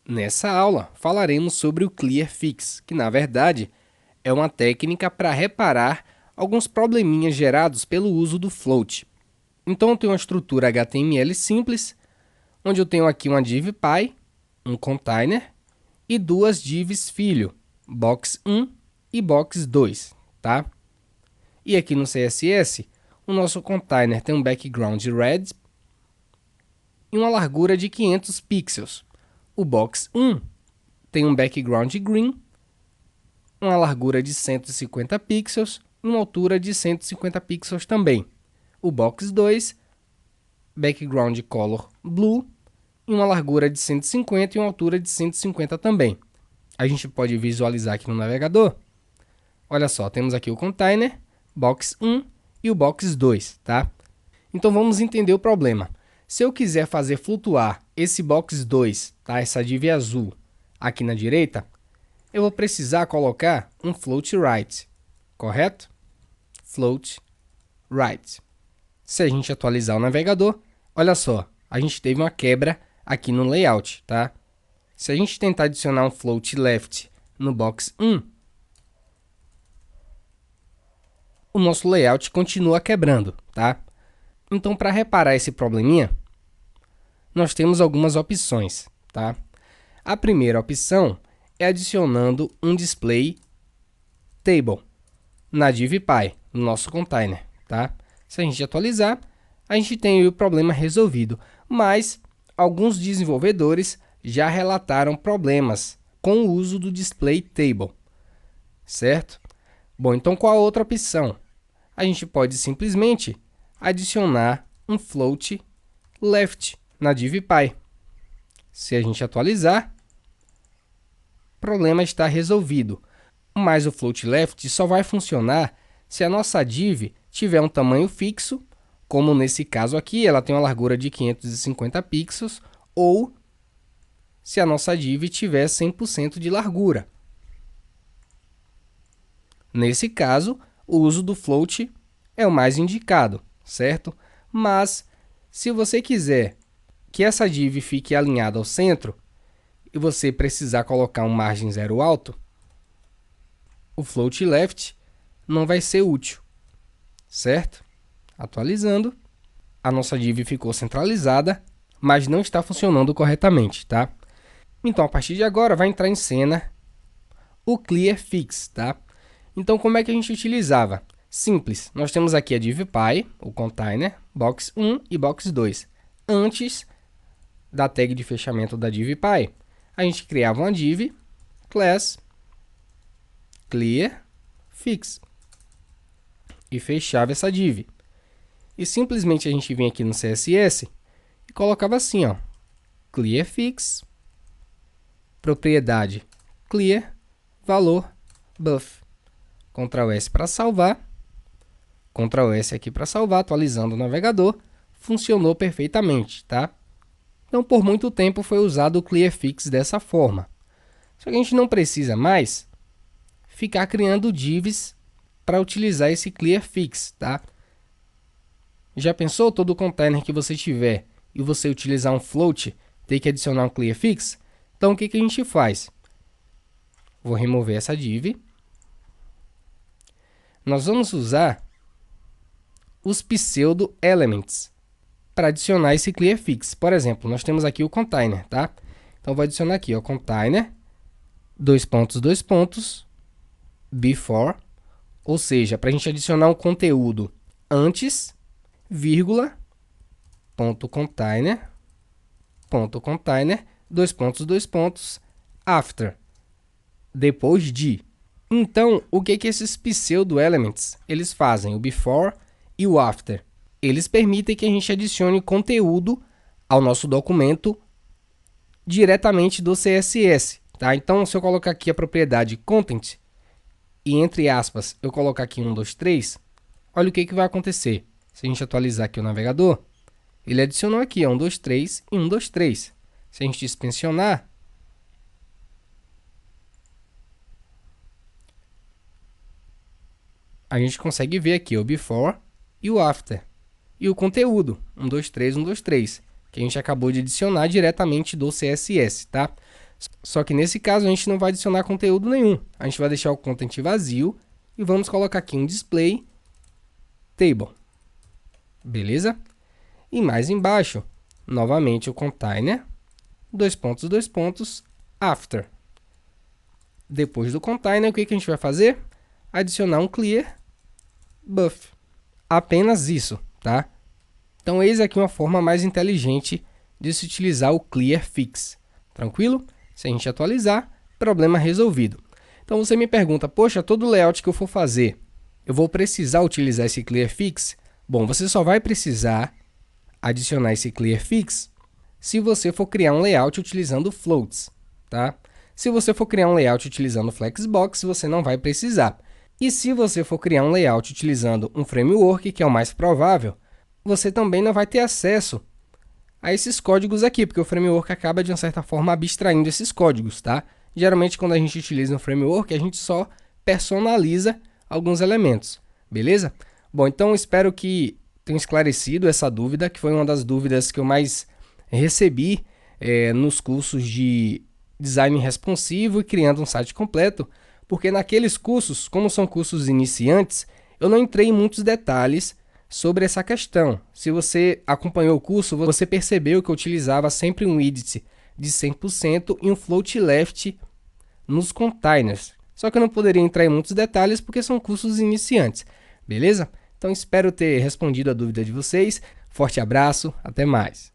Nessa aula, falaremos sobre o Clearfix, que na verdade é uma técnica para reparar alguns probleminhas gerados pelo uso do float. Então eu tenho uma estrutura HTML simples, onde eu tenho aqui uma div pai, um container e duas divs filho, box1 e box2, tá? E aqui no CSS, o nosso container tem um background red e uma largura de 500 pixels. O box1 tem um background green, uma largura de 150 pixels e uma altura de 150 pixels também. O box2, background color blue, e uma largura de 150 e uma altura de 150 também. A gente pode visualizar aqui no navegador. Olha só, temos aqui o container, box1 e o box2, tá? Então vamos entender o problema. Se eu quiser fazer flutuar esse box2, tá? Essa div azul aqui na direita, eu vou precisar colocar um float right, correto? Float right. Se a gente atualizar o navegador, olha só, a gente teve uma quebra aqui no layout, tá? Se a gente tentar adicionar um float left no box 1, o nosso layout continua quebrando, tá? Então, para reparar esse probleminha, nós temos algumas opções, tá? A primeira opção é adicionando um display table na div pai, no nosso container, tá? Se a gente atualizar, a gente tem o problema resolvido, mas alguns desenvolvedores já relataram problemas com o uso do display table, certo? Bom, então qual a outra opção? A gente pode simplesmente adicionar um float left na div pai. Se a gente atualizar, o problema está resolvido. Mas o float left só vai funcionar se a nossa div tiver um tamanho fixo, como nesse caso aqui, ela tem uma largura de 550 pixels, ou se a nossa div tiver 100% de largura. Nesse caso, o uso do float é o mais indicado, certo? Mas, se você quiser que essa div fique alinhada ao centro, e você precisar colocar um margem zero alto, o float left não vai ser útil, certo? Atualizando, a nossa div ficou centralizada, mas não está funcionando corretamente, tá? Então, a partir de agora, vai entrar em cena o Clearfix, tá? Então, como é que a gente utilizava? Simples, nós temos aqui a div pai, o container, box1 e box2. Antes da tag de fechamento da div pai, a gente criava uma div, class, Clearfix, e fechava essa div. E simplesmente a gente vinha aqui no CSS e colocava assim, ó, Clearfix, propriedade clear, valor buff. Ctrl S para salvar, Ctrl S aqui para salvar, atualizando o navegador, funcionou perfeitamente, tá? Então, por muito tempo foi usado o Clearfix dessa forma. Só que a gente não precisa mais ficar criando divs para utilizar esse Clearfix, tá? Já pensou todo container que você tiver e você utilizar um float, ter que adicionar um Clearfix? Então, o que a gente faz? Vou remover essa div. Nós vamos usar os pseudo elements para adicionar esse Clearfix. Por exemplo, nós temos aqui o container, tá? Então, vou adicionar aqui, ó, container, dois pontos, before, ou seja, para a gente adicionar um conteúdo antes, vírgula, container, dois pontos, after, depois de. Então, o que esses pseudo elements eles fazem? O before e o after. Eles permitem que a gente adicione conteúdo ao nosso documento diretamente do CSS, tá? Então, se eu colocar aqui a propriedade content e entre aspas eu colocar aqui 1, 2, 3, olha o que vai acontecer. Se a gente atualizar aqui o navegador, ele adicionou aqui 1, 2, 3 e 1, 2, 3. Se a gente inspecionar, a gente consegue ver aqui o before e o after. E o conteúdo, 1, 2, 3, 1, 2, 3, que a gente acabou de adicionar diretamente do CSS, tá? Só que nesse caso a gente não vai adicionar conteúdo nenhum. A gente vai deixar o content vazio e vamos colocar aqui um display table. Beleza? E mais embaixo, novamente o container, dois pontos, after. Depois do container, o que a gente vai fazer? Adicionar um clear buff. Apenas isso, tá? Então, eis aqui uma forma mais inteligente de se utilizar o clear fix. Tranquilo? Se a gente atualizar, problema resolvido. Então, você me pergunta, poxa, todo layout que eu for fazer, eu vou precisar utilizar esse clear fix? Bom, você só vai precisar adicionar esse clear fix se você for criar um layout utilizando floats, tá? Se você for criar um layout utilizando Flexbox, você não vai precisar. E se você for criar um layout utilizando um framework, que é o mais provável, você também não vai ter acesso a esses códigos aqui, porque o framework acaba, de uma certa forma, abstraindo esses códigos, tá? Geralmente, quando a gente utiliza um framework, a gente só personaliza alguns elementos, beleza? Bom, então espero que tenha esclarecido essa dúvida, que foi uma das dúvidas que eu mais recebi nos cursos de design responsivo e criando um site completo, porque naqueles cursos, como são cursos iniciantes, eu não entrei em muitos detalhes sobre essa questão. Se você acompanhou o curso, você percebeu que eu utilizava sempre um width de 100% e um float left nos containers. Só que eu não poderia entrar em muitos detalhes porque são cursos iniciantes, beleza? Então espero ter respondido a dúvida de vocês. Forte abraço, até mais!